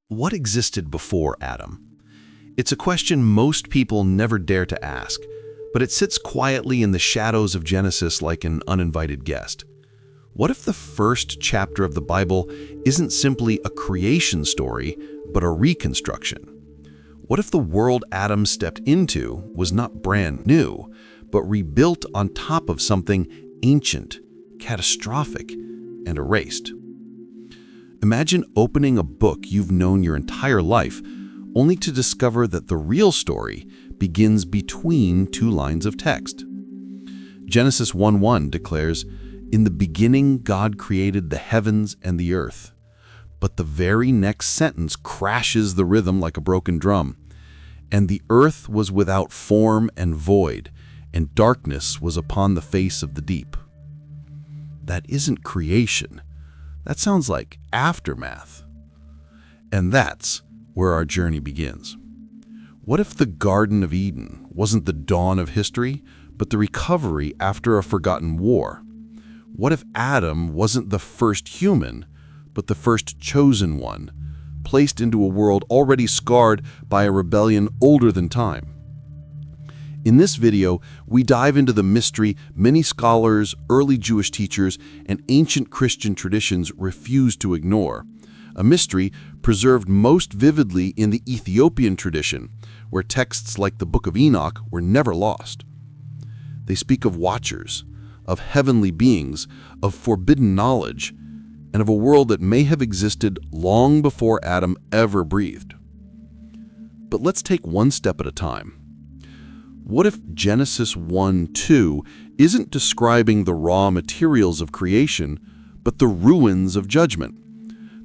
What existed before Adam? It's a question most people never dare to ask, but it sits quietly in the shadows of Genesis like an uninvited guest. What if the first chapter of the Bible isn't simply a creation story, but a reconstruction? What if the world Adam stepped into was not brand new, but rebuilt on top of something ancient, catastrophic, and erased? Imagine opening a book you've known your entire life, only to discover that the real story begins between two lines of text. Genesis 1:1 declares, "In the beginning God created the heavens and the earth." But the very next sentence crashes the rhythm like a broken drum. "And the earth was without form and void, and darkness was upon the face of the deep." That isn't creation. That sounds like aftermath. And that's where our journey begins. What if the Garden of Eden wasn't the dawn of history, but the recovery after a forgotten war? What if Adam wasn't the first human, but the first chosen one, placed into a world already scarred by a rebellion older than time? In this video, we dive into the mystery many scholars, early Jewish teachers, and ancient Christian traditions refuse to ignore. A mystery preserved most vividly in the Ethiopian tradition, where texts like the Book of Enoch were never lost. They speak of watchers, of heavenly beings, of forbidden knowledge, and of a world that may have existed long before Adam ever breathed. But let's take one step at a time. What if Genesis 1:2 isn't describing the raw materials of creation, but the ruins of judgment?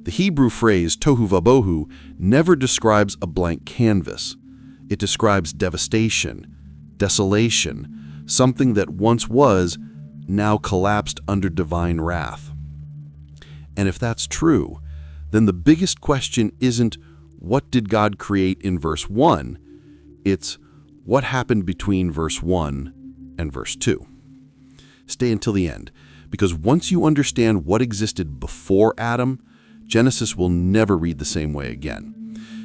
The Hebrew phrase Tohu Va-Bohu never describes a blank canvas. It describes devastation, desolation, something that once was, now collapsed under divine wrath. And if that's true, then the biggest question isn't what did God create in verse 1? It's what happened between verse 1 and verse 2? Stay until the end, because once you understand what existed before Adam, Genesis will never read the same way again.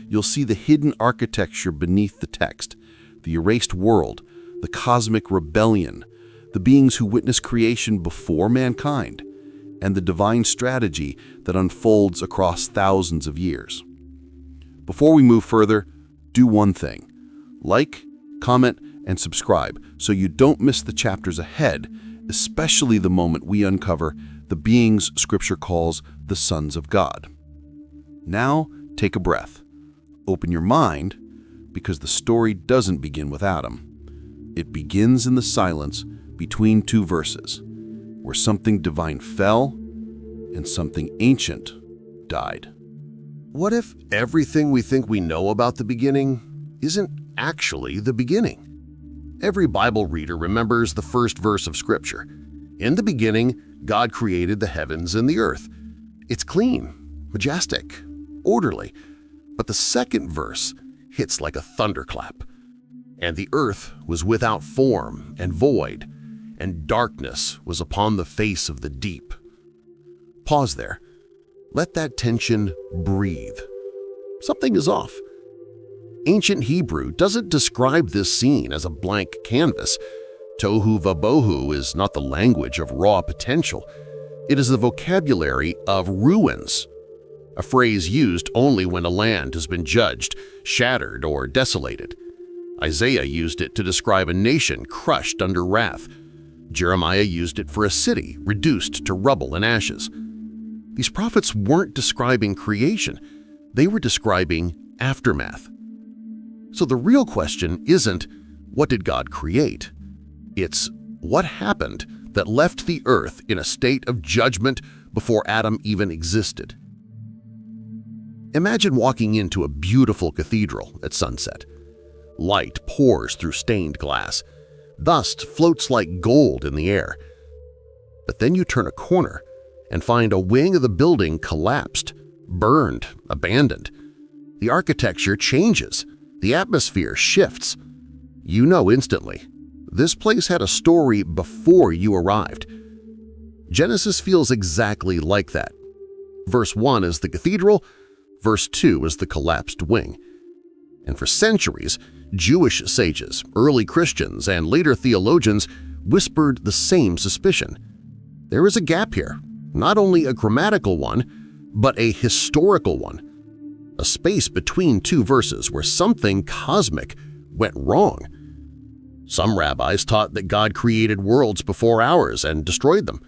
You'll see the hidden architecture beneath the text, the erased world, the cosmic rebellion, the beings who witnessed creation before mankind, and the divine strategy that unfolds across thousands of years. Before we move further, do one thing. Like, comment, and subscribe so you don't miss the chapters ahead, especially the moment we uncover the beings Scripture calls the sons of God. Now, take a breath. Open your mind, because the story doesn't begin with Adam. It begins in the silence between two verses, where something divine fell and something ancient died. What if everything we think we know about the beginning isn't actually the beginning? Every Bible reader remembers the first verse of Scripture. In the beginning, God created the heavens and the earth. It's clean, majestic, orderly. But the second verse hits like a thunderclap. "And the earth was without form and void, and darkness was upon the face of the deep." Pause there. Let that tension breathe. Something is off. Ancient Hebrew doesn't describe this scene as a blank canvas. Tohu Va-Bohu is not the language of raw potential. It is the vocabulary of ruins, a phrase used only when a land has been judged, shattered, or desolated. Isaiah used it to describe a nation crushed under wrath. Jeremiah used it for a city reduced to rubble and ashes. These prophets weren't describing creation, they were describing aftermath. So the real question isn't, what did God create? It's, what happened that left the earth in a state of judgment before Adam even existed? Imagine walking into a beautiful cathedral at sunset. Light pours through stained glass. Dust floats like gold in the air. But then you turn a corner and find a wing of the building collapsed, burned, abandoned. The architecture changes. The atmosphere shifts. You know instantly, this place had a story before you arrived. Genesis feels exactly like that. Verse 1 is the cathedral, Verse 2 is the collapsed wing. And for centuries, Jewish sages, early Christians, and later theologians whispered the same suspicion. There is a gap here, not only a grammatical one, but a historical one. A space between two verses where something cosmic went wrong. Some rabbis taught that God created worlds before ours and destroyed them.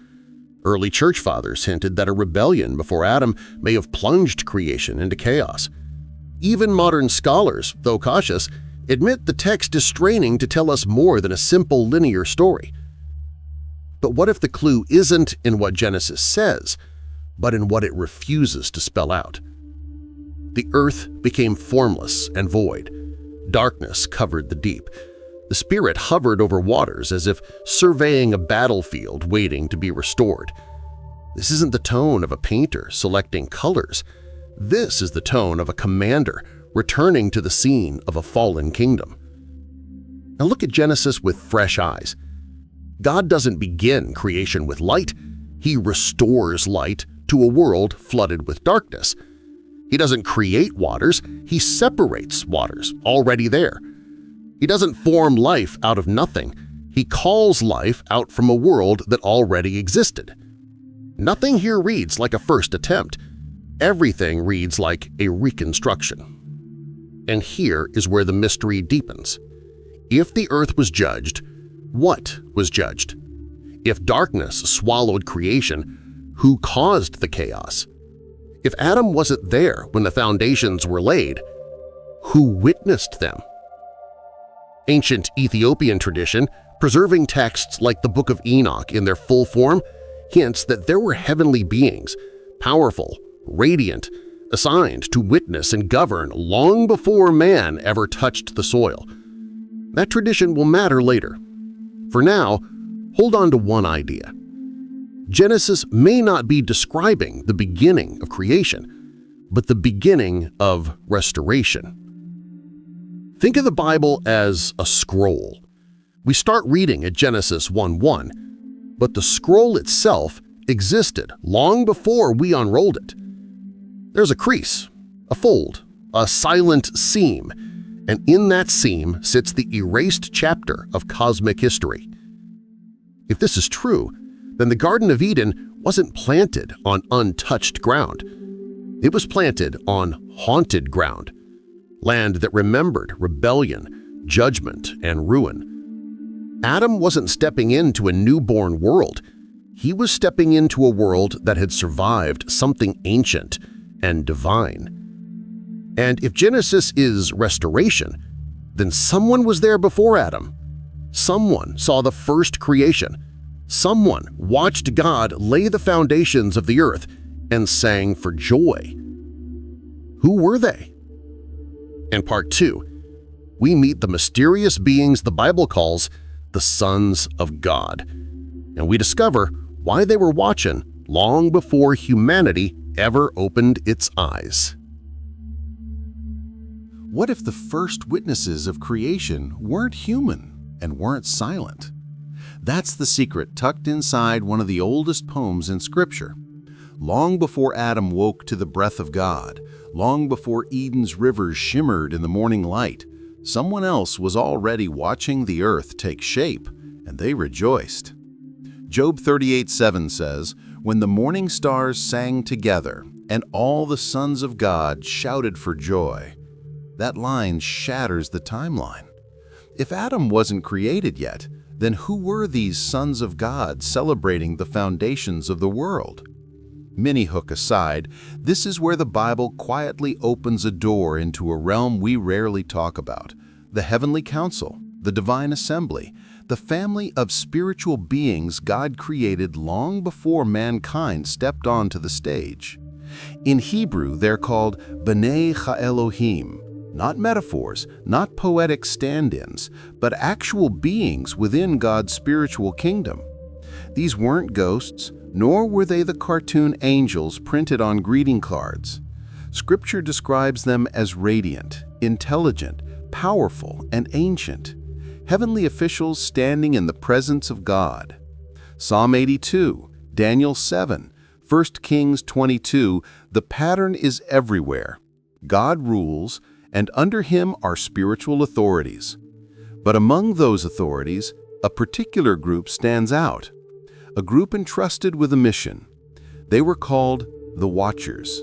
Early church fathers hinted that a rebellion before Adam may have plunged creation into chaos. Even modern scholars, though cautious, admit the text is straining to tell us more than a simple linear story. But what if the clue isn't in what Genesis says, but in what it refuses to spell out? The earth became formless and void. Darkness covered the deep. The Spirit hovered over waters as if surveying a battlefield waiting to be restored. This isn't the tone of a painter selecting colors. This is the tone of a commander returning to the scene of a fallen kingdom. Now look at Genesis with fresh eyes. God doesn't begin creation with light. He restores light to a world flooded with darkness. He doesn't create waters. He separates waters already there. He doesn't form life out of nothing. He calls life out from a world that already existed. Nothing here reads like a first attempt. Everything reads like a reconstruction. And here is where the mystery deepens. If the earth was judged, what was judged? If darkness swallowed creation, who caused the chaos? If Adam wasn't there when the foundations were laid, who witnessed them? Ancient Ethiopian tradition, preserving texts like the Book of Enoch in their full form, hints that there were heavenly beings, powerful, radiant, assigned to witness and govern long before man ever touched the soil. That tradition will matter later. For now, hold on to one idea. Genesis may not be describing the beginning of creation, but the beginning of restoration. Think of the Bible as a scroll. We start reading at Genesis 1:1, but the scroll itself existed long before we unrolled it. There's a crease, a fold, a silent seam, and in that seam sits the erased chapter of cosmic history. If this is true, then the Garden of Eden wasn't planted on untouched ground. It was planted on haunted ground, land that remembered rebellion, judgment, and ruin. Adam wasn't stepping into a newborn world. He was stepping into a world that had survived something ancient and divine. And if Genesis is restoration, then someone was there before Adam. Someone saw the first creation. Someone watched God lay the foundations of the earth and sang for joy. Who were they? In Part 2, we meet the mysterious beings the Bible calls the sons of God, and we discover why they were watching long before humanity ever opened its eyes. What if the first witnesses of creation weren't human and weren't silent? That's the secret tucked inside one of the oldest poems in Scripture. Long before Adam woke to the breath of God, long before Eden's rivers shimmered in the morning light, someone else was already watching the earth take shape, and they rejoiced. Job 38:7 says, "When the morning stars sang together, and all the sons of God shouted for joy." That line shatters the timeline. If Adam wasn't created yet, then who were these sons of God celebrating the foundations of the world? Mini-hook aside, this is where the Bible quietly opens a door into a realm we rarely talk about: the heavenly council, the divine assembly, the family of spiritual beings God created long before mankind stepped onto the stage. In Hebrew, they're called B'nai Ha-Elohim, not metaphors, not poetic stand-ins, but actual beings within God's spiritual kingdom. These weren't ghosts, nor were they the cartoon angels printed on greeting cards. Scripture describes them as radiant, intelligent, powerful, and ancient, heavenly officials standing in the presence of God. Psalm 82, Daniel 7, 1 Kings 22, The pattern is everywhere. God rules, and under him are spiritual authorities. But among those authorities, a particular group stands out, a group entrusted with a mission. They were called the Watchers.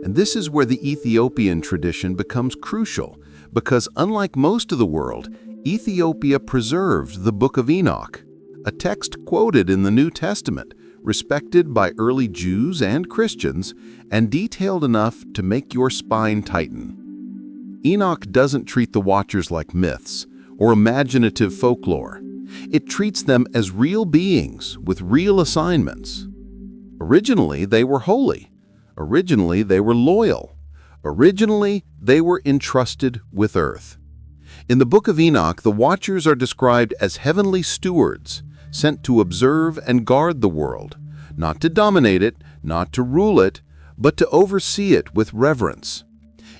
And this is where the Ethiopian tradition becomes crucial, because unlike most of the world, Ethiopia preserved the Book of Enoch, a text quoted in the New Testament, respected by early Jews and Christians, and detailed enough to make your spine tighten. Enoch doesn't treat the Watchers like myths or imaginative folklore. It treats them as real beings with real assignments. Originally, they were holy. Originally, they were loyal. Originally, they were entrusted with earth. In the Book of Enoch, the Watchers are described as heavenly stewards, sent to observe and guard the world, not to dominate it, not to rule it, but to oversee it with reverence.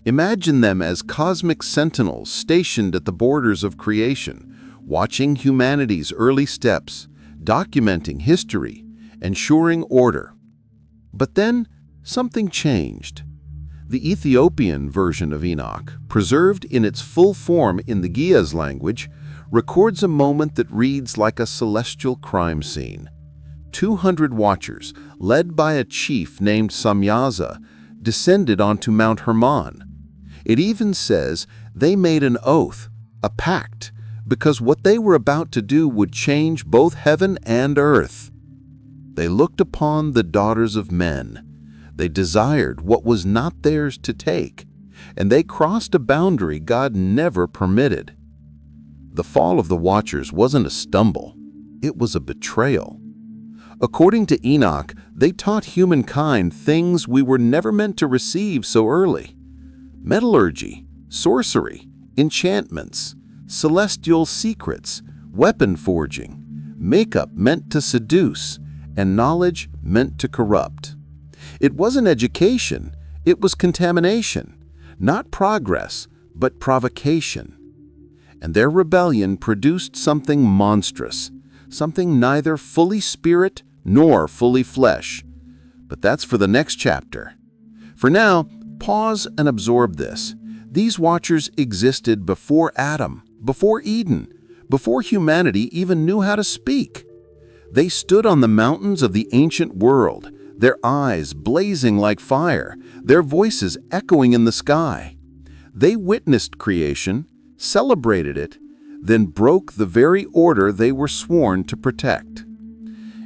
Imagine them as cosmic sentinels stationed at the borders of creation, watching humanity's early steps, documenting history, ensuring order. But then, something changed. The Ethiopian version of Enoch, preserved in its full form in the Giaz language, records a moment that reads like a celestial crime scene. 200 Watchers, led by a chief named Samyaza, descended onto Mount Hermon. It even says they made an oath, a pact, because what they were about to do would change both heaven and earth. They looked upon the daughters of men. They desired what was not theirs to take, and they crossed a boundary God never permitted. The fall of the Watchers wasn't a stumble, it was a betrayal. According to Enoch, they taught humankind things we were never meant to receive so early. Metallurgy, sorcery, enchantments, celestial secrets, weapon forging, makeup meant to seduce, and knowledge meant to corrupt. It wasn't education, it was contamination, not progress, but provocation. And their rebellion produced something monstrous, something neither fully spirit nor fully flesh. But that's for the next chapter. For now, pause and absorb this. These Watchers existed before Adam, before Eden, before humanity even knew how to speak. They stood on the mountains of the ancient world, their eyes blazing like fire, their voices echoing in the sky. They witnessed creation, celebrated it, then broke the very order they were sworn to protect.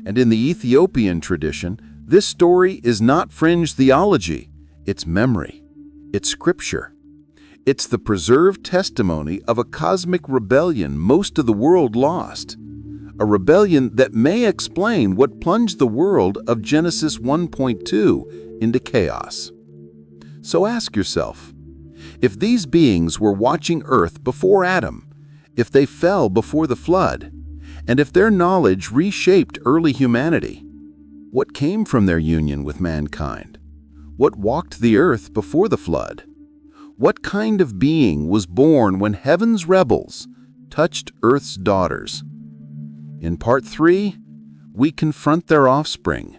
And in the Ethiopian tradition, this story is not fringe theology, it's memory, it's scripture. It's the preserved testimony of a cosmic rebellion most of the world lost. A rebellion that may explain what plunged the world of Genesis 1.2 into chaos. So ask yourself, if these beings were watching Earth before Adam, if they fell before the flood, and if their knowledge reshaped early humanity, what came from their union with mankind? What walked the earth before the flood? What kind of being was born when heaven's rebels touched earth's daughters? In part 3, we confront their offspring,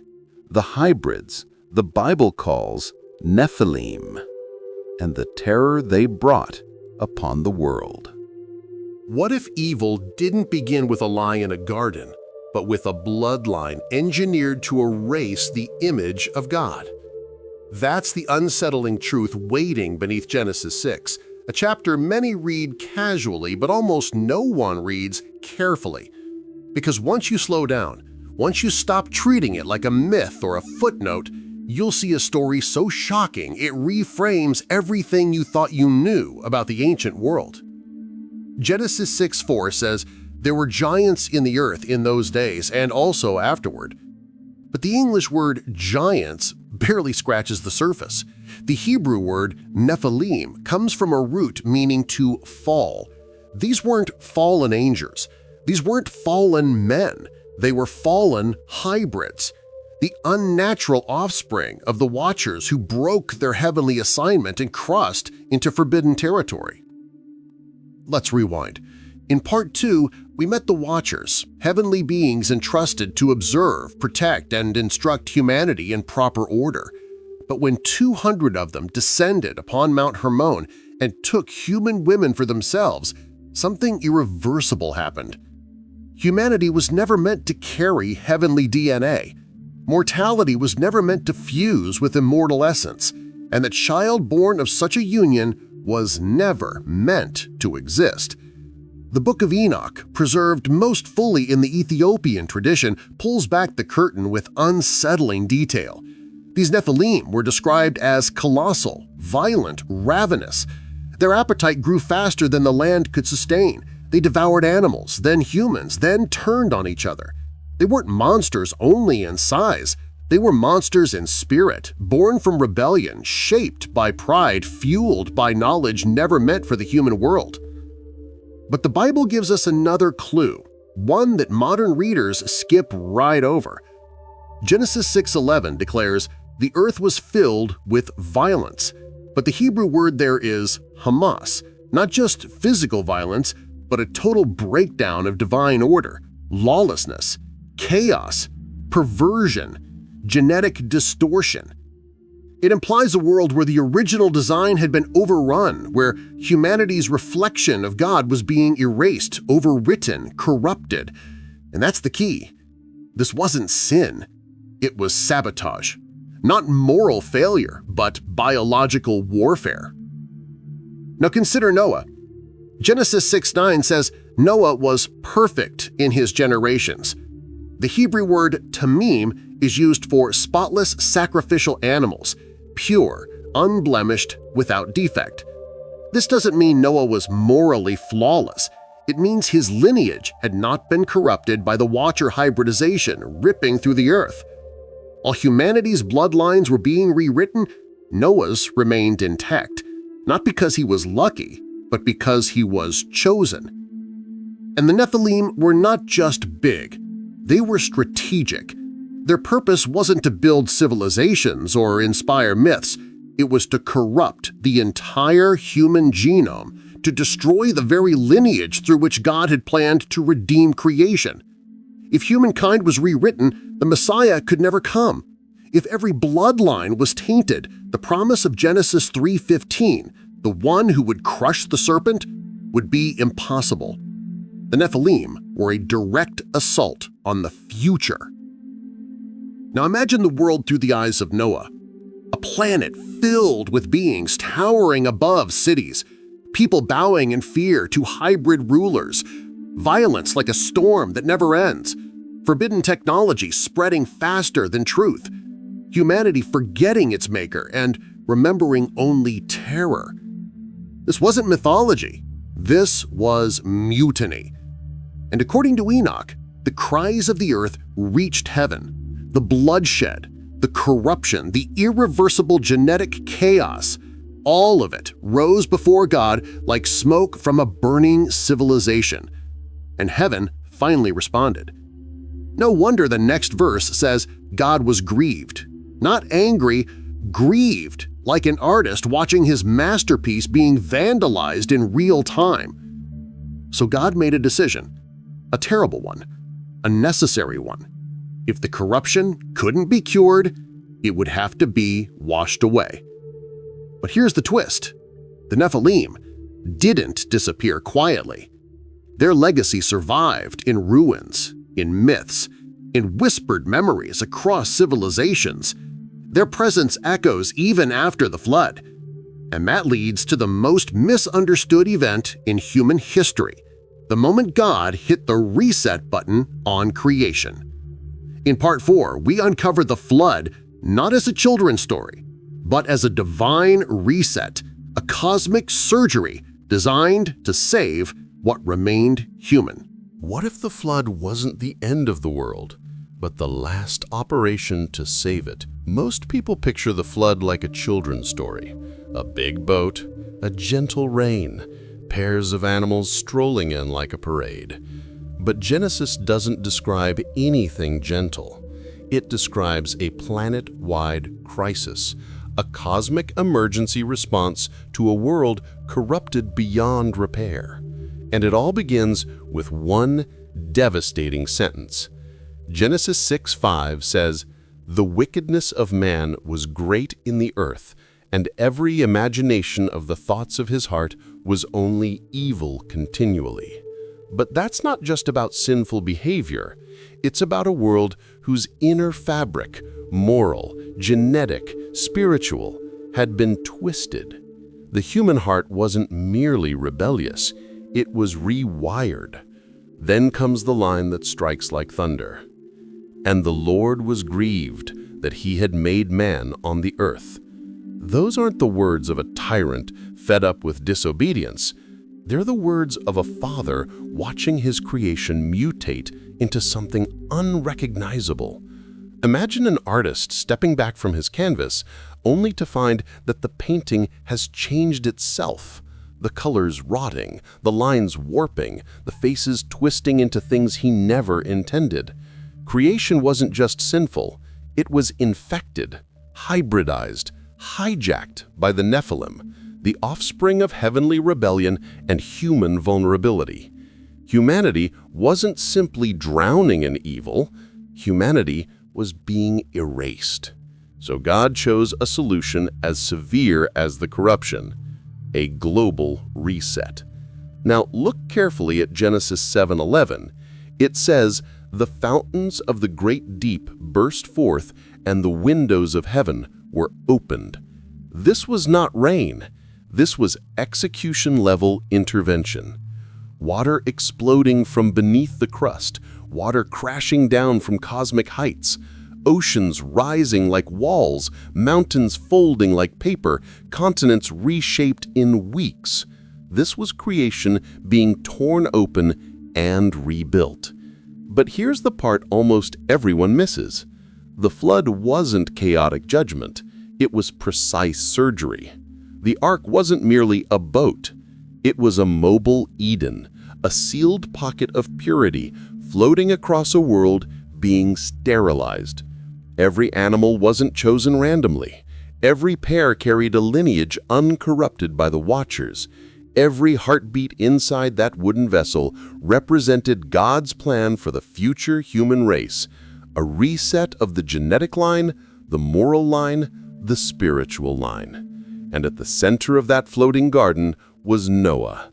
the hybrids the Bible calls Nephilim, and the terror they brought upon the world. What if evil didn't begin with a lie in a garden, but with a bloodline engineered to erase the image of God? That's the unsettling truth waiting beneath Genesis 6, a chapter many read casually, but almost no one reads carefully. Because once you slow down, once you stop treating it like a myth or a footnote, you'll see a story so shocking it reframes everything you thought you knew about the ancient world. Genesis 6:4 says, "There were giants in the earth in those days and also afterward." But the English word giants barely scratches the surface. The Hebrew word Nephilim comes from a root meaning to fall. These weren't fallen angels. These weren't fallen men. They were fallen hybrids, the unnatural offspring of the Watchers who broke their heavenly assignment and crossed into forbidden territory. Let's rewind. In Part 2, we met the Watchers, heavenly beings entrusted to observe, protect, and instruct humanity in proper order. But when 200 of them descended upon Mount Hermon and took human women for themselves, something irreversible happened. Humanity was never meant to carry heavenly DNA. Mortality was never meant to fuse with immortal essence, and the child born of such a union was never meant to exist. The Book of Enoch, preserved most fully in the Ethiopian tradition, pulls back the curtain with unsettling detail. These Nephilim were described as colossal, violent, ravenous. Their appetite grew faster than the land could sustain. They devoured animals, then humans, then turned on each other. They weren't monsters only in size. They were monsters in spirit, born from rebellion, shaped by pride, fueled by knowledge never meant for the human world. But the Bible gives us another clue, one that modern readers skip right over. Genesis 6:11 declares, "The earth was filled with violence," but the Hebrew word there is Hamas, not just physical violence, but a total breakdown of divine order, lawlessness, chaos, perversion, genetic distortion. It implies a world where the original design had been overrun, where humanity's reflection of God was being erased, overwritten, corrupted. And that's the key. This wasn't sin. It was sabotage. Not moral failure, but biological warfare. Now consider Noah. Genesis 6:9 says Noah was perfect in his generations. The Hebrew word tamim is used for spotless sacrificial animals, pure, unblemished, without defect. This doesn't mean Noah was morally flawless. It means his lineage had not been corrupted by the Watcher hybridization ripping through the earth. While humanity's bloodlines were being rewritten, Noah's remained intact, not because he was lucky, but because he was chosen. And the Nephilim were not just big, they were strategic. Their purpose wasn't to build civilizations or inspire myths, it was to corrupt the entire human genome, to destroy the very lineage through which God had planned to redeem creation. If humankind was rewritten, the Messiah could never come. If every bloodline was tainted, the promise of Genesis 3:15, the one who would crush the serpent, would be impossible. The Nephilim were a direct assault on the future. Now imagine the world through the eyes of Noah, a planet filled with beings towering above cities, people bowing in fear to hybrid rulers, violence like a storm that never ends, forbidden technology spreading faster than truth, humanity forgetting its maker and remembering only terror. This wasn't mythology. This was mutiny. And according to Enoch, the cries of the earth reached heaven. The bloodshed, the corruption, the irreversible genetic chaos, all of it rose before God like smoke from a burning civilization. And heaven finally responded. No wonder the next verse says God was grieved. Not angry, grieved, like an artist watching his masterpiece being vandalized in real time. So God made a decision, a terrible one, a necessary one. If the corruption couldn't be cured, it would have to be washed away. But here's the twist. The Nephilim didn't disappear quietly. Their legacy survived in ruins, in myths, in whispered memories across civilizations. Their presence echoes even after the flood. And that leads to the most misunderstood event in human history, the moment God hit the reset button on creation. In Part 4, we uncover the flood not as a children's story, but as a divine reset, a cosmic surgery designed to save what remained human. What if the flood wasn't the end of the world, but the last operation to save it? Most people picture the flood like a children's story. A big boat, a gentle rain, pairs of animals strolling in like a parade. But Genesis doesn't describe anything gentle. It describes a planet-wide crisis, a cosmic emergency response to a world corrupted beyond repair. And it all begins with one devastating sentence. Genesis 6:5 says, The wickedness of man was great in the earth, and every imagination of the thoughts of his heart was only evil continually. But that's not just about sinful behavior. It's about a world whose inner fabric, moral, genetic, spiritual, had been twisted. The human heart wasn't merely rebellious, it was rewired. Then comes the line that strikes like thunder. And the Lord was grieved that he had made man on the earth. Those aren't the words of a tyrant fed up with disobedience. They're the words of a father watching his creation mutate into something unrecognizable. Imagine an artist stepping back from his canvas only to find that the painting has changed itself. The colors rotting, the lines warping, the faces twisting into things he never intended. Creation wasn't just sinful, it was infected, hybridized, hijacked by the Nephilim, the offspring of heavenly rebellion and human vulnerability. Humanity wasn't simply drowning in evil, humanity was being erased. So God chose a solution as severe as the corruption, a global reset. Now look carefully at Genesis 7:11. It says, "The fountains of the great deep burst forth, and the windows of heaven were opened." This was not rain. This was execution-level intervention. Water exploding from beneath the crust, water crashing down from cosmic heights, oceans rising like walls, mountains folding like paper, continents reshaped in weeks. This was creation being torn open and rebuilt. But here's the part almost everyone misses. The flood wasn't chaotic judgment. It was precise surgery. The ark wasn't merely a boat. It was a mobile Eden, a sealed pocket of purity floating across a world being sterilized. Every animal wasn't chosen randomly. Every pair carried a lineage uncorrupted by the Watchers. Every heartbeat inside that wooden vessel represented God's plan for the future human race, a reset of the genetic line, the moral line, the spiritual line. And at the center of that floating garden was Noah.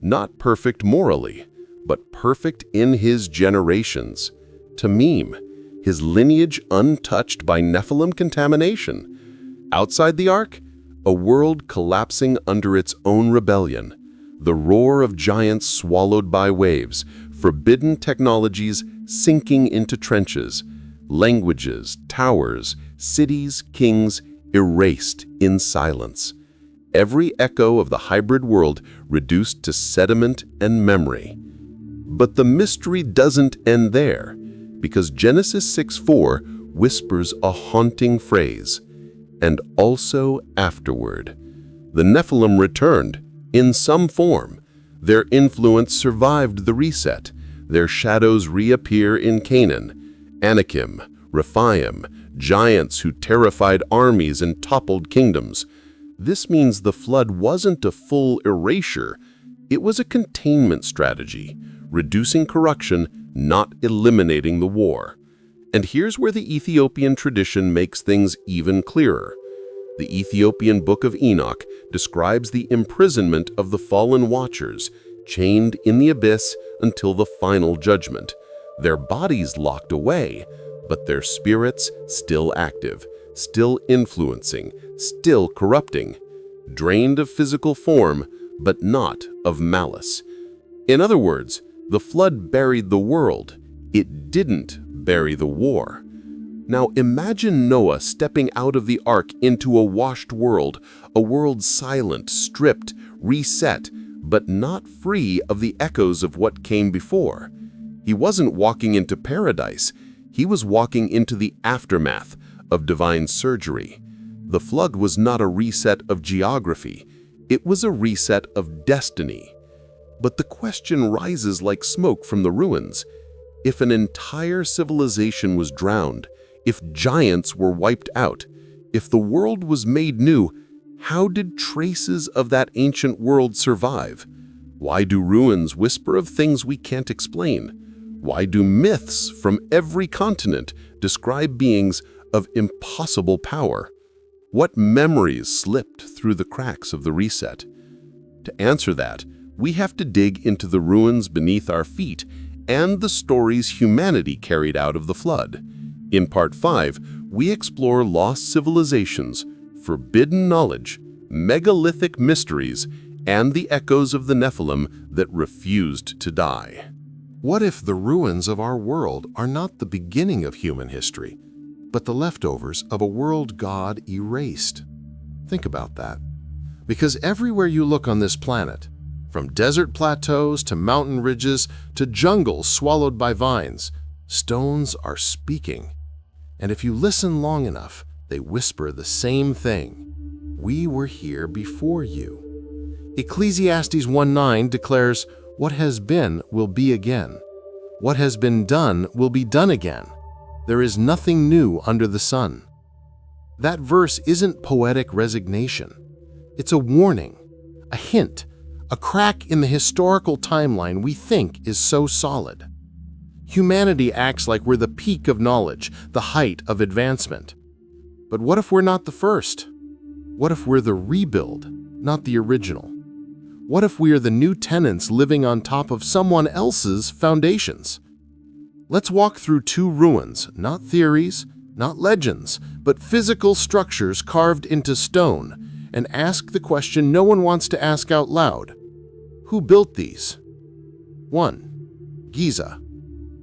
Not perfect morally, but perfect in his generations. Tamim, his lineage untouched by Nephilim contamination. Outside the ark, a world collapsing under its own rebellion. The roar of giants swallowed by waves, forbidden technologies sinking into trenches, languages, towers, cities, kings erased in silence. Every echo of the hybrid world reduced to sediment and memory. But the mystery doesn't end there, because Genesis 6:4 whispers a haunting phrase, "And also afterward." The Nephilim returned, in some form. Their influence survived the reset. Their shadows reappear in Canaan, Anakim, Rephaim, giants who terrified armies and toppled kingdoms. This means the flood wasn't a full erasure. It was a containment strategy, reducing corruption, not eliminating the war. And here's where the Ethiopian tradition makes things even clearer. The Ethiopian Book of Enoch describes the imprisonment of the fallen Watchers, chained in the abyss until the final judgment. Their bodies locked away, but their spirits still active, still influencing, still corrupting, drained of physical form, but not of malice. In other words, the flood buried the world. It didn't bury the war. Now imagine Noah stepping out of the ark into a washed world, a world silent, stripped, reset, but not free of the echoes of what came before. He wasn't walking into paradise. He was walking into the aftermath of divine surgery. The flood was not a reset of geography. It was a reset of destiny. But the question rises like smoke from the ruins. If an entire civilization was drowned, if giants were wiped out, if the world was made new, how did traces of that ancient world survive? Why do ruins whisper of things we can't explain? Why do myths from every continent describe beings of impossible power? What memories slipped through the cracks of the reset? To answer that, we have to dig into the ruins beneath our feet and the stories humanity carried out of the flood. In Part 5, we explore lost civilizations, forbidden knowledge, megalithic mysteries, and the echoes of the Nephilim that refused to die. What if the ruins of our world are not the beginning of human history, but the leftovers of a world God erased? Think about that. Because everywhere you look on this planet, from desert plateaus to mountain ridges to jungles swallowed by vines, stones are speaking. And if you listen long enough, they whisper the same thing. We were here before you. Ecclesiastes 1:9 declares, "What has been will be again. What has been done will be done again. There is nothing new under the sun." That verse isn't poetic resignation. It's a warning, a hint, a crack in the historical timeline we think is so solid. Humanity acts like we're the peak of knowledge, the height of advancement. But what if we're not the first? What if we're the rebuild, not the original? What if we are the new tenants living on top of someone else's foundations? Let's walk through two ruins, not theories, not legends, but physical structures carved into stone, and ask the question no one wants to ask out loud. Who built these? 1. Giza.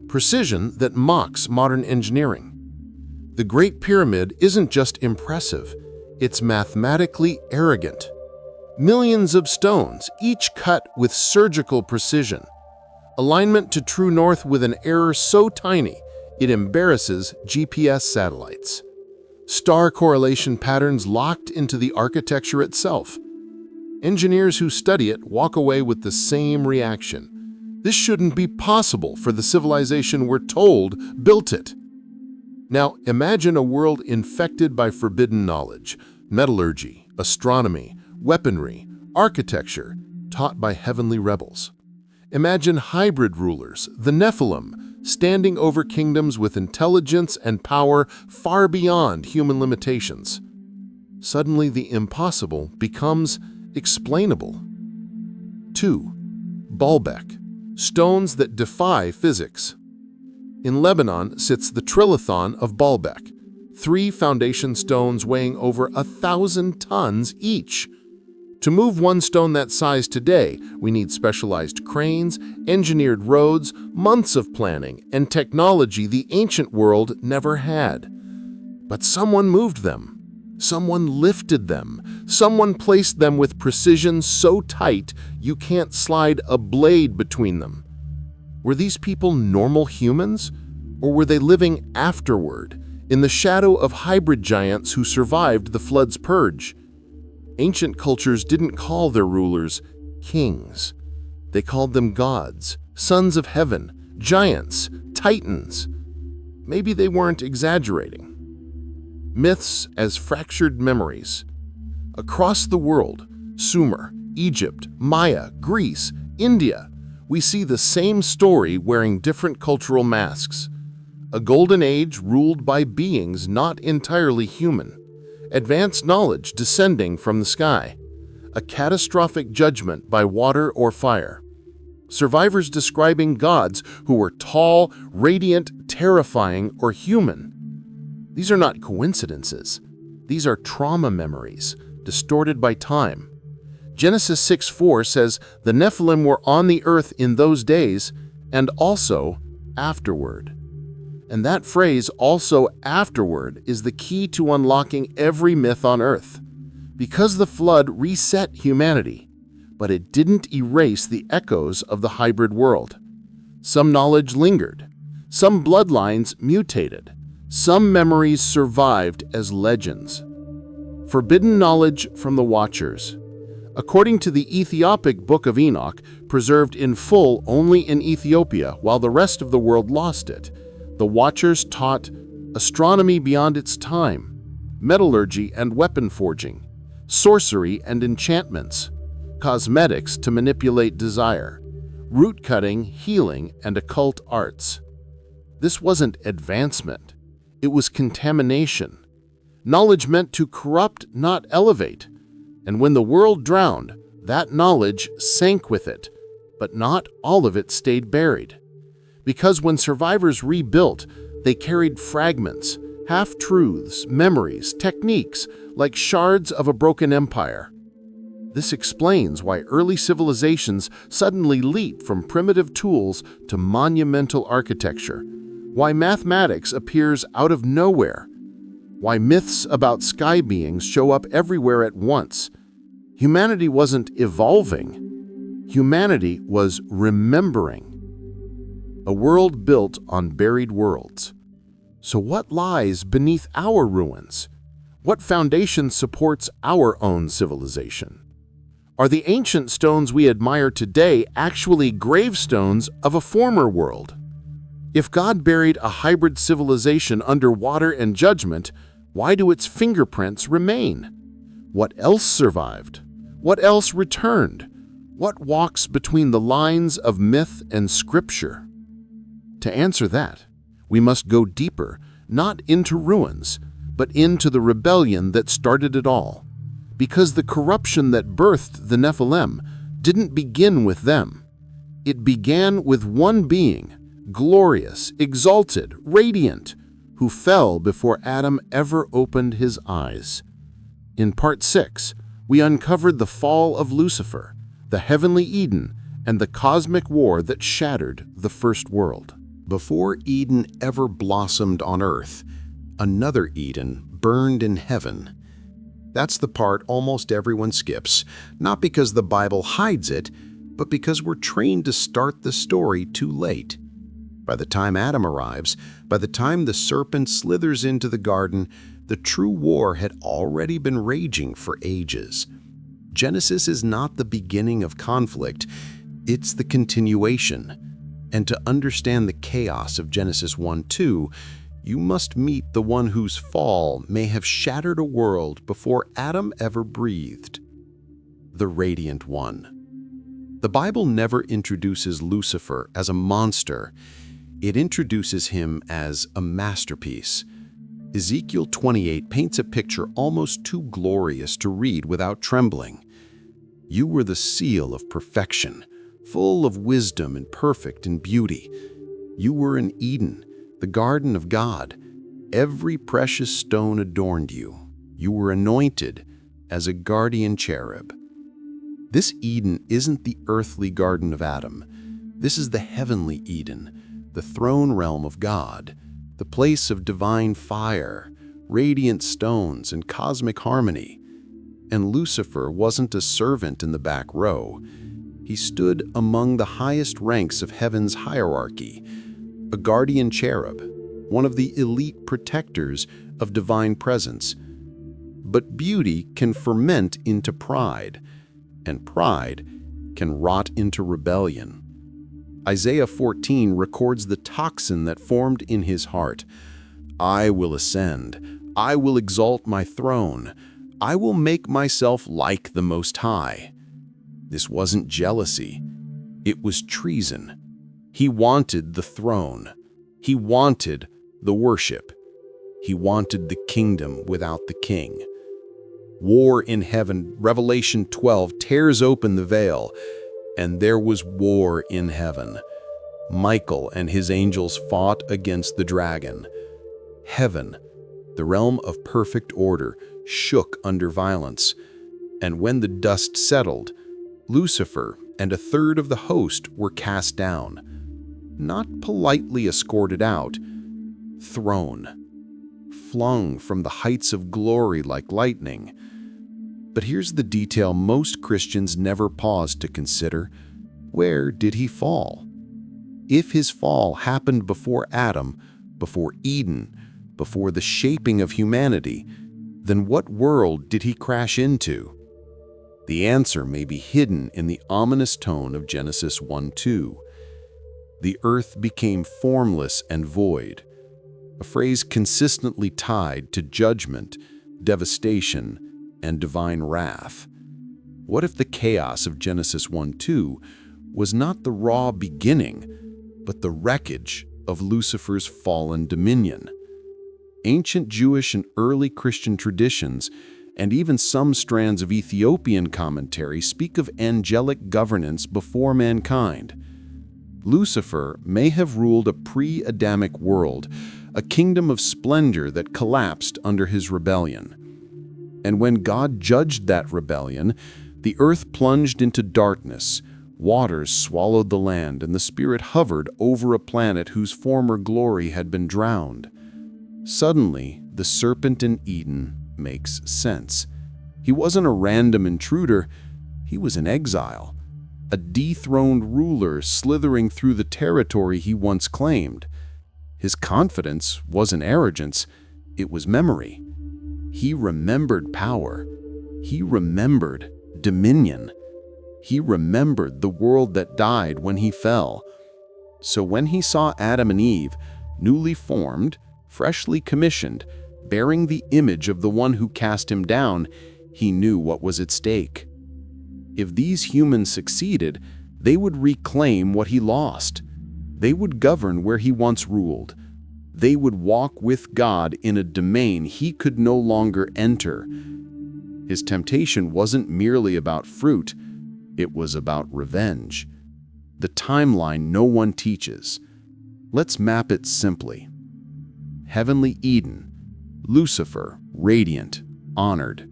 Precision that mocks modern engineering. The Great Pyramid isn't just impressive, it's mathematically arrogant. Millions of stones, each cut with surgical precision. Alignment to true north with an error so tiny, it embarrasses GPS satellites. Star correlation patterns locked into the architecture itself. Engineers who study it walk away with the same reaction. This shouldn't be possible for the civilization we're told built it. Now, imagine a world infected by forbidden knowledge, metallurgy, astronomy, weaponry, architecture, taught by heavenly rebels. Imagine hybrid rulers, the Nephilim, standing over kingdoms with intelligence and power far beyond human limitations. Suddenly, the impossible becomes explainable. 2. Baalbek, stones that defy physics. In Lebanon sits the trilithon of Baalbek, 3 foundation stones weighing over 1,000 tons each. To move one stone that size today, we need specialized cranes, engineered roads, months of planning, and technology the ancient world never had. But someone moved them. Someone lifted them. Someone placed them with precision so tight you can't slide a blade between them. Were these people normal humans? Or were they living afterward, in the shadow of hybrid giants who survived the flood's purge? Ancient cultures didn't call their rulers kings. They called them gods, sons of heaven, giants, titans. Maybe they weren't exaggerating. Myths as fractured memories. Across the world, Sumer, Egypt, Maya, Greece, India, we see the same story wearing different cultural masks. A golden age ruled by beings not entirely human. Advanced knowledge descending from the sky. A catastrophic judgment by water or fire. Survivors describing gods who were tall, radiant, terrifying, or human. These are not coincidences. These are trauma memories, distorted by time. Genesis 6:4 says the Nephilim were on the earth in those days and also afterward. And that phrase, also afterward, is the key to unlocking every myth on earth. Because the flood reset humanity, but it didn't erase the echoes of the hybrid world. Some knowledge lingered. Some bloodlines mutated. Some memories survived as legends. Forbidden knowledge from the Watchers. According to the Ethiopic Book of Enoch, preserved in full only in Ethiopia while the rest of the world lost it, the Watchers taught astronomy beyond its time, metallurgy and weapon forging, sorcery and enchantments, cosmetics to manipulate desire, root cutting, healing, and occult arts. This wasn't advancement. It was contamination. Knowledge meant to corrupt, not elevate. And when the world drowned, that knowledge sank with it, but not all of it stayed buried. Because when survivors rebuilt, they carried fragments, half-truths, memories, techniques, like shards of a broken empire. This explains why early civilizations suddenly leap from primitive tools to monumental architecture, why mathematics appears out of nowhere, why myths about sky beings show up everywhere at once. Humanity wasn't evolving. Humanity was remembering. A world built on buried worlds. So what lies beneath our ruins? What foundation supports our own civilization? Are the ancient stones we admire today actually gravestones of a former world? If God buried a hybrid civilization under water and judgment, why do its fingerprints remain? What else survived? What else returned? What walks between the lines of myth and scripture? To answer that, we must go deeper, not into ruins, but into the rebellion that started it all. Because the corruption that birthed the Nephilim didn't begin with them. It began with one being, glorious, exalted, radiant, who fell before Adam ever opened his eyes. In Part 6, we uncovered the fall of Lucifer, the heavenly Eden, and the cosmic war that shattered the first world. Before Eden ever blossomed on earth, another Eden burned in heaven. That's the part almost everyone skips, not because the Bible hides it, but because we're trained to start the story too late. By the time Adam arrives, by the time the serpent slithers into the garden, the true war had already been raging for ages. Genesis is not the beginning of conflict, it's the continuation. And to understand the chaos of Genesis 1-2, you must meet the one whose fall may have shattered a world before Adam ever breathed. The Radiant One. The Bible never introduces Lucifer as a monster. It introduces him as a masterpiece. Ezekiel 28 paints a picture almost too glorious to read without trembling. You were the seal of perfection, full of wisdom and perfect in beauty. You were in Eden, the garden of God. Every precious stone adorned you. You were anointed as a guardian cherub. This Eden isn't the earthly garden of Adam. This is the heavenly Eden, the throne realm of God, the place of divine fire, radiant stones, and cosmic harmony. And Lucifer wasn't a servant in the back row. He stood among the highest ranks of heaven's hierarchy, a guardian cherub, one of the elite protectors of divine presence. But beauty can ferment into pride, and pride can rot into rebellion. Isaiah 14 records the toxin that formed in his heart. I will ascend, I will exalt my throne, I will make myself like the Most High. This wasn't jealousy, it was treason. He wanted the throne. He wanted the worship. He wanted the kingdom without the king. War in heaven, Revelation 12 tears open the veil, and there was war in heaven. Michael and his angels fought against the dragon. Heaven, the realm of perfect order, shook under violence. And when the dust settled, Lucifer and a third of the host were cast down. Not politely escorted out, thrown, flung from the heights of glory like lightning. But here's the detail most Christians never pause to consider. Where did he fall? If his fall happened before Adam, before Eden, before the shaping of humanity, then what world did he crash into? The answer may be hidden in the ominous tone of Genesis 1:2. The earth became formless and void, a phrase consistently tied to judgment, devastation, and divine wrath. What if the chaos of Genesis 1:2 was not the raw beginning, but the wreckage of Lucifer's fallen dominion? Ancient Jewish and early Christian traditions, and even some strands of Ethiopian commentary speak of angelic governance before mankind. Lucifer may have ruled a pre-Adamic world, a kingdom of splendor that collapsed under his rebellion. And when God judged that rebellion, the earth plunged into darkness, waters swallowed the land, and the spirit hovered over a planet whose former glory had been drowned. Suddenly, the serpent in Eden makes sense. He wasn't a random intruder, he was in exile, a dethroned ruler slithering through the territory he once claimed. His confidence wasn't arrogance, it was memory. He remembered power. He remembered dominion. He remembered the world that died when he fell. So when he saw Adam and Eve, newly formed, freshly commissioned, bearing the image of the one who cast him down, he knew what was at stake. If these humans succeeded, they would reclaim what he lost. They would govern where he once ruled. They would walk with God in a domain he could no longer enter. His temptation wasn't merely about fruit, it was about revenge. The timeline no one teaches. Let's map it simply. Heavenly Eden, Lucifer, radiant, honored.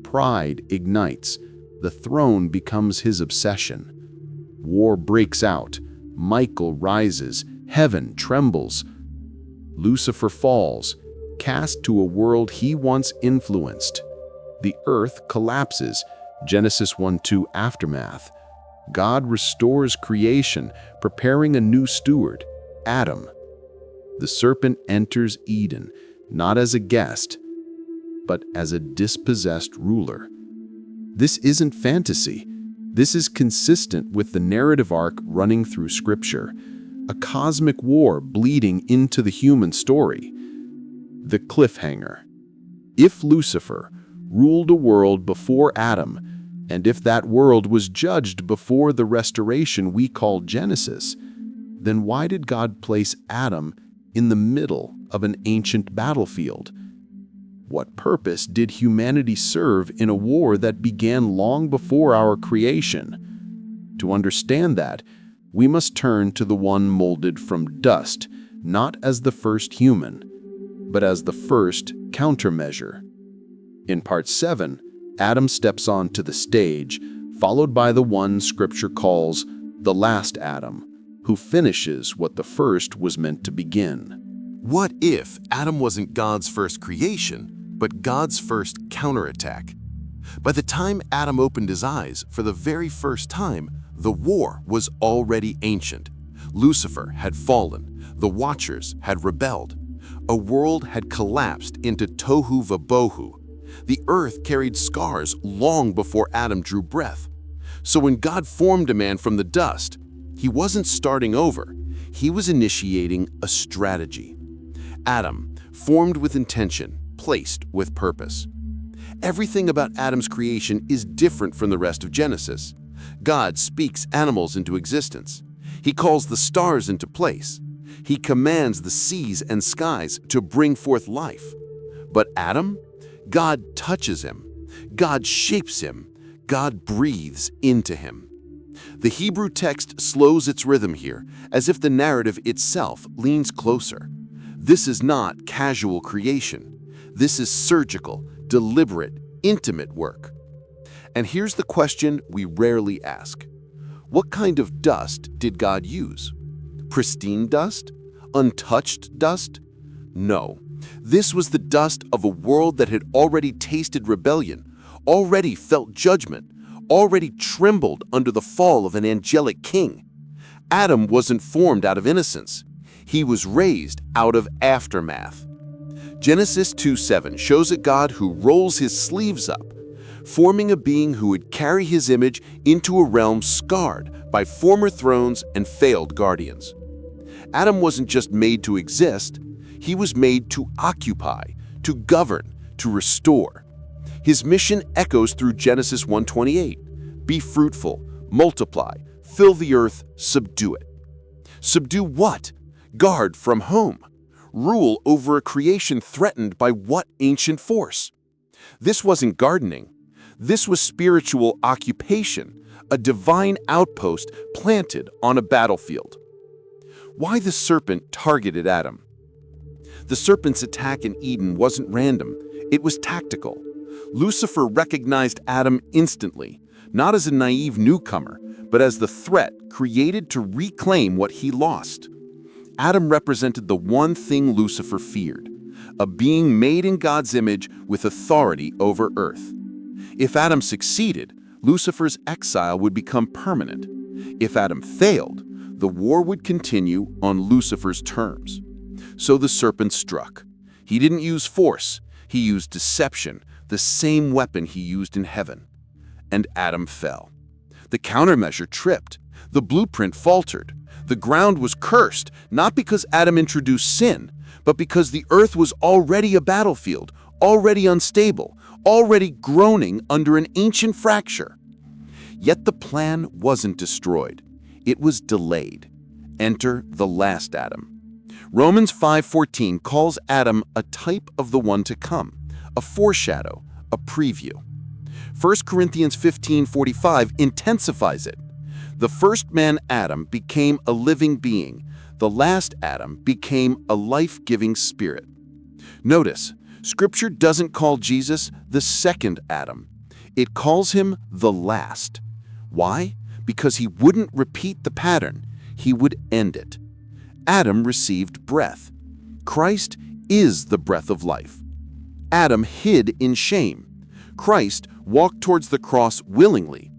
Pride ignites. The throne becomes his obsession. War breaks out. Michael rises. Heaven trembles. Lucifer falls, cast to a world he once influenced. The earth collapses. Genesis 1:2 aftermath. God restores creation, preparing a new steward, Adam. The serpent enters Eden, not as a guest, but as a dispossessed ruler. This isn't fantasy. This is consistent with the narrative arc running through Scripture, a cosmic war bleeding into the human story. The cliffhanger. If Lucifer ruled a world before Adam, and if that world was judged before the restoration we call Genesis, then why did God place Adam in the middle of an ancient battlefield? What purpose did humanity serve in a war that began long before our creation? To understand that, we must turn to the one molded from dust, not as the first human, but as the first countermeasure. In Part 7, Adam steps onto the stage, followed by the one Scripture calls the last Adam, who finishes what the first was meant to begin. What if Adam wasn't God's first creation, but God's first counterattack? By the time Adam opened his eyes for the very first time, the war was already ancient. Lucifer had fallen. The Watchers had rebelled. A world had collapsed into Tohu Va-Bohu. The earth carried scars long before Adam drew breath. So when God formed a man from the dust, he wasn't starting over. He was initiating a strategy. Adam, formed with intention, placed with purpose. Everything about Adam's creation is different from the rest of Genesis. God speaks animals into existence. He calls the stars into place. He commands the seas and skies to bring forth life. But Adam? God touches him. God shapes him. God breathes into him. The Hebrew text slows its rhythm here, as if the narrative itself leans closer. This is not casual creation. This is surgical, deliberate, intimate work. And here's the question we rarely ask. What kind of dust did God use? Pristine dust? Untouched dust? No. This was the dust of a world that had already tasted rebellion, already felt judgment, already trembled under the fall of an angelic king. Adam wasn't formed out of innocence. He was raised out of aftermath. Genesis 2:7 shows a God who rolls his sleeves up, forming a being who would carry his image into a realm scarred by former thrones and failed guardians. Adam wasn't just made to exist, he was made to occupy, to govern, to restore. His mission echoes through Genesis 1:28. Be fruitful, multiply, fill the earth, subdue it. Subdue what? Guard from whom? rule over a creation threatened by what ancient force? This wasn't gardening. This was spiritual occupation, a divine outpost planted on a battlefield. Why the serpent targeted Adam? The serpent's attack in Eden wasn't random. It was tactical. Lucifer recognized Adam instantly, not as a naive newcomer, but as the threat created to reclaim what he lost. Adam represented the one thing Lucifer feared, a being made in God's image with authority over earth. If Adam succeeded, Lucifer's exile would become permanent. If Adam failed, the war would continue on Lucifer's terms. So the serpent struck. He didn't use force, he used deception, the same weapon he used in heaven. And Adam fell. The countermeasure tripped. The blueprint faltered. The ground was cursed, not because Adam introduced sin, but because the earth was already a battlefield, already unstable, already groaning under an ancient fracture. Yet the plan wasn't destroyed. It was delayed. Enter the last Adam. Romans 5:14 calls Adam a type of the one to come, a foreshadow, a preview. 1 Corinthians 15:45 intensifies it. The first man, Adam, became a living being. The last Adam became a life-giving spirit. Notice, Scripture doesn't call Jesus the second Adam. It calls him the last. Why? Because he wouldn't repeat the pattern. He would end it. Adam received breath. Christ is the breath of life. Adam hid in shame. Christ walked towards the cross willingly.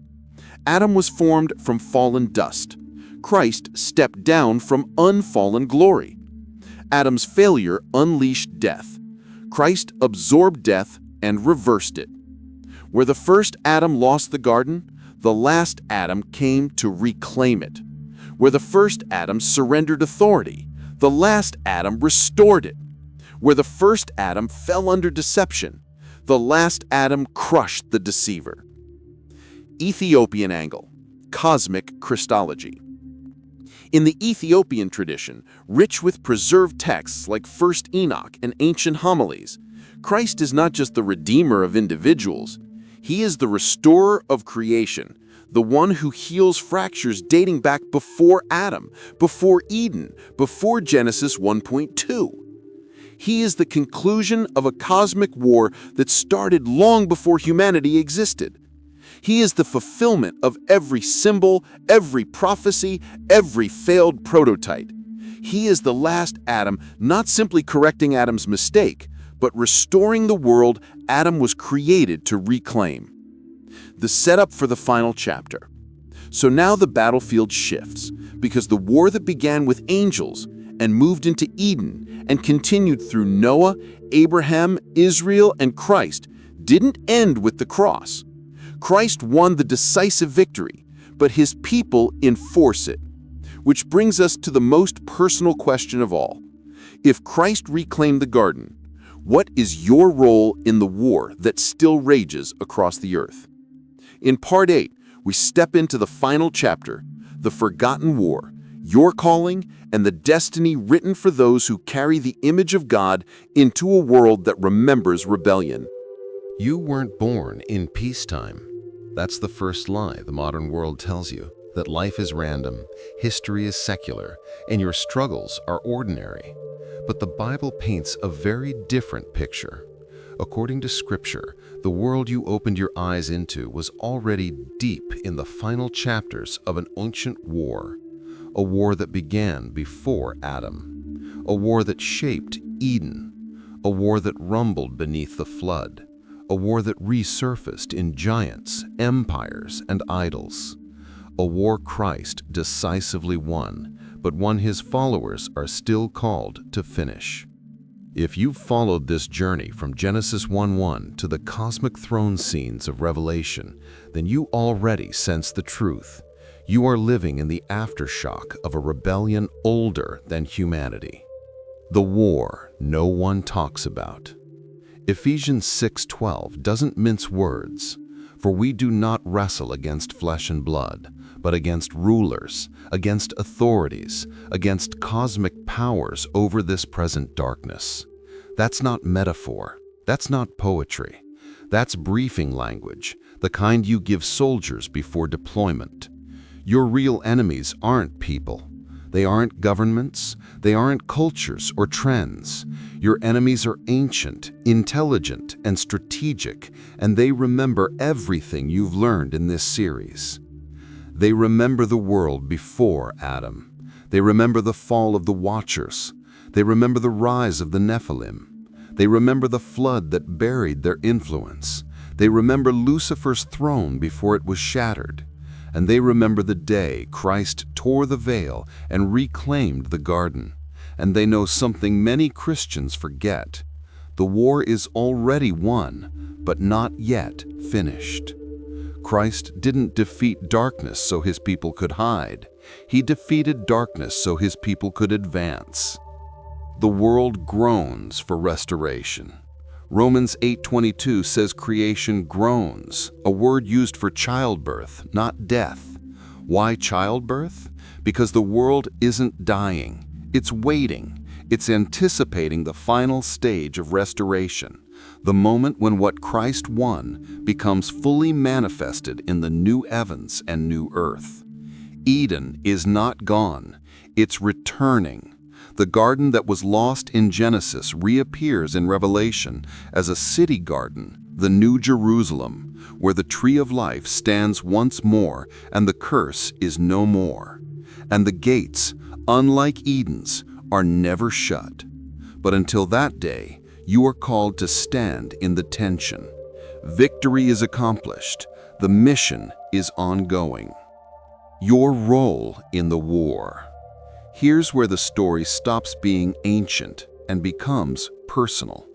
Adam was formed from fallen dust. Christ stepped down from unfallen glory. Adam's failure unleashed death. Christ absorbed death and reversed it. Where the first Adam lost the garden, the last Adam came to reclaim it. Where the first Adam surrendered authority, the last Adam restored it. Where the first Adam fell under deception, the last Adam crushed the deceiver. Ethiopian angle, cosmic Christology. In the Ethiopian tradition, rich with preserved texts like 1 Enoch and ancient homilies, Christ is not just the redeemer of individuals. He is the restorer of creation, the one who heals fractures dating back before Adam, before Eden, before Genesis 1.2. He is the conclusion of a cosmic war that started long before humanity existed. He is the fulfillment of every symbol, every prophecy, every failed prototype. He is the last Adam, not simply correcting Adam's mistake, but restoring the world Adam was created to reclaim. The setup for the final chapter. So now the battlefield shifts, because the war that began with angels and moved into Eden and continued through Noah, Abraham, Israel, and Christ didn't end with the cross. Christ won the decisive victory, but his people enforce it. Which brings us to the most personal question of all. If Christ reclaimed the garden, what is your role in the war that still rages across the earth? In Part 8, we step into the final chapter, the forgotten war, your calling, and the destiny written for those who carry the image of God into a world that remembers rebellion. You weren't born in peacetime. That's the first lie the modern world tells you, that life is random, history is secular, and your struggles are ordinary. But the Bible paints a very different picture. According to Scripture, the world you opened your eyes into was already deep in the final chapters of an ancient war, a war that began before Adam, a war that shaped Eden, a war that rumbled beneath the flood, a war that resurfaced in giants, empires, and idols, a war Christ decisively won, but one his followers are still called to finish. If you've followed this journey from Genesis 1:1 to the cosmic throne scenes of Revelation, then you already sense the truth. You are living in the aftershock of a rebellion older than humanity. The war no one talks about. Ephesians 6:12 doesn't mince words, for we do not wrestle against flesh and blood, but against rulers, against authorities, against cosmic powers over this present darkness. That's not metaphor. That's not poetry. That's briefing language, the kind you give soldiers before deployment. Your real enemies aren't people. They aren't governments. They aren't cultures or trends. Your enemies are ancient, intelligent, and strategic, and they remember everything you've learned in this series. They remember the world before Adam. They remember the fall of the Watchers. They remember the rise of the Nephilim. They remember the flood that buried their influence. They remember Lucifer's throne before it was shattered. And they remember the day Christ tore the veil and reclaimed the garden. And they know something many Christians forget. The war is already won, but not yet finished. Christ didn't defeat darkness so his people could hide. He defeated darkness so his people could advance. The world groans for restoration. Romans 8:22 says creation groans, a word used for childbirth, not death. Why childbirth? Because the world isn't dying. It's waiting. It's anticipating the final stage of restoration, the moment when what Christ won becomes fully manifested in the new heavens and new earth. Eden is not gone. It's returning. The garden that was lost in Genesis reappears in Revelation as a city garden, the New Jerusalem, where the tree of life stands once more and the curse is no more. And the gates, unlike Eden's, are never shut. But until that day, you are called to stand in the tension. Victory is accomplished. The mission is ongoing. Your role in the war. Here's where the story stops being ancient and becomes personal.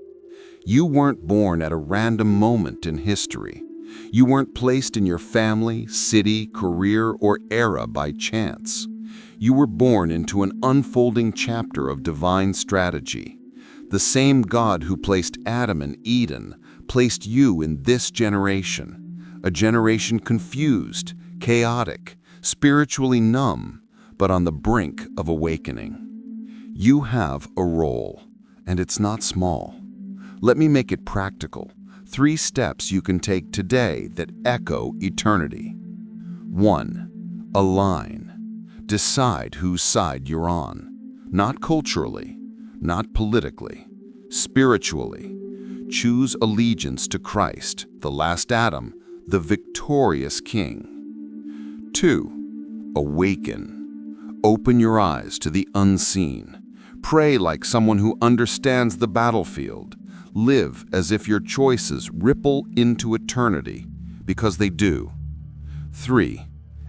You weren't born at a random moment in history. You weren't placed in your family, city, career, or era by chance. You were born into an unfolding chapter of divine strategy. The same God who placed Adam in Eden placed you in this generation, a generation confused, chaotic, spiritually numb, but on the brink of awakening. You have a role, and it's not small. Let me make it practical. 3 steps you can take today that echo eternity. 1. Align. Decide whose side you're on. Not culturally, not politically, spiritually. Choose allegiance to Christ, the last Adam, the victorious King. 2. Awaken. Open your eyes to the unseen. Pray like someone who understands the battlefield. Live as if your choices ripple into eternity, because they do. 3.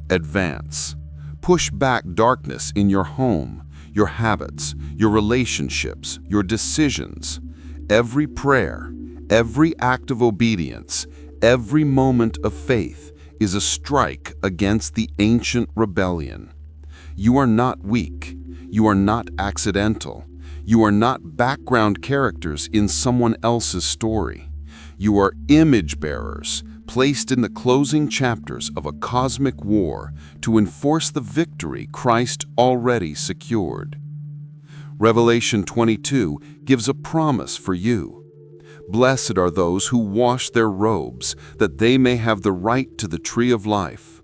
Advance. Push back darkness in your home, your habits, your relationships, your decisions. Every prayer, every act of obedience, every moment of faith is a strike against the ancient rebellion. You are not weak. You are not accidental. You are not background characters in someone else's story. You are image bearers, placed in the closing chapters of a cosmic war to enforce the victory Christ already secured. Revelation 22 gives a promise for you. Blessed are those who wash their robes, that they may have the right to the tree of life.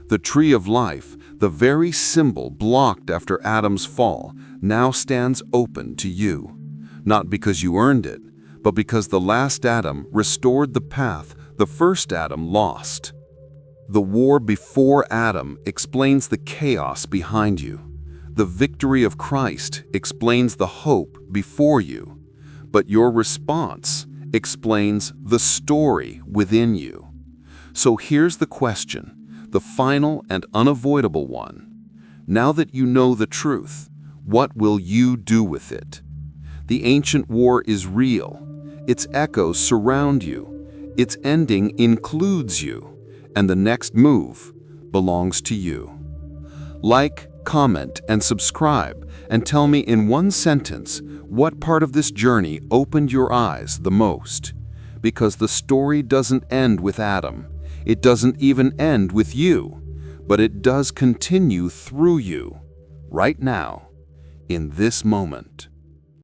The tree of life, the very symbol blocked after Adam's fall, now stands open to you, not because you earned it, but because the last Adam restored the path the first Adam lost. The war before Adam explains the chaos behind you. The victory of Christ explains the hope before you, but your response explains the story within you. So here's the question, the final and unavoidable one. Now that you know the truth, what will you do with it? The ancient war is real. Its echoes surround you. Its ending includes you. And the next move belongs to you. Like, comment, and subscribe, and tell me in one sentence what part of this journey opened your eyes the most. Because the story doesn't end with Adam. It doesn't even end with you. but it does continue through you, right now, in this moment.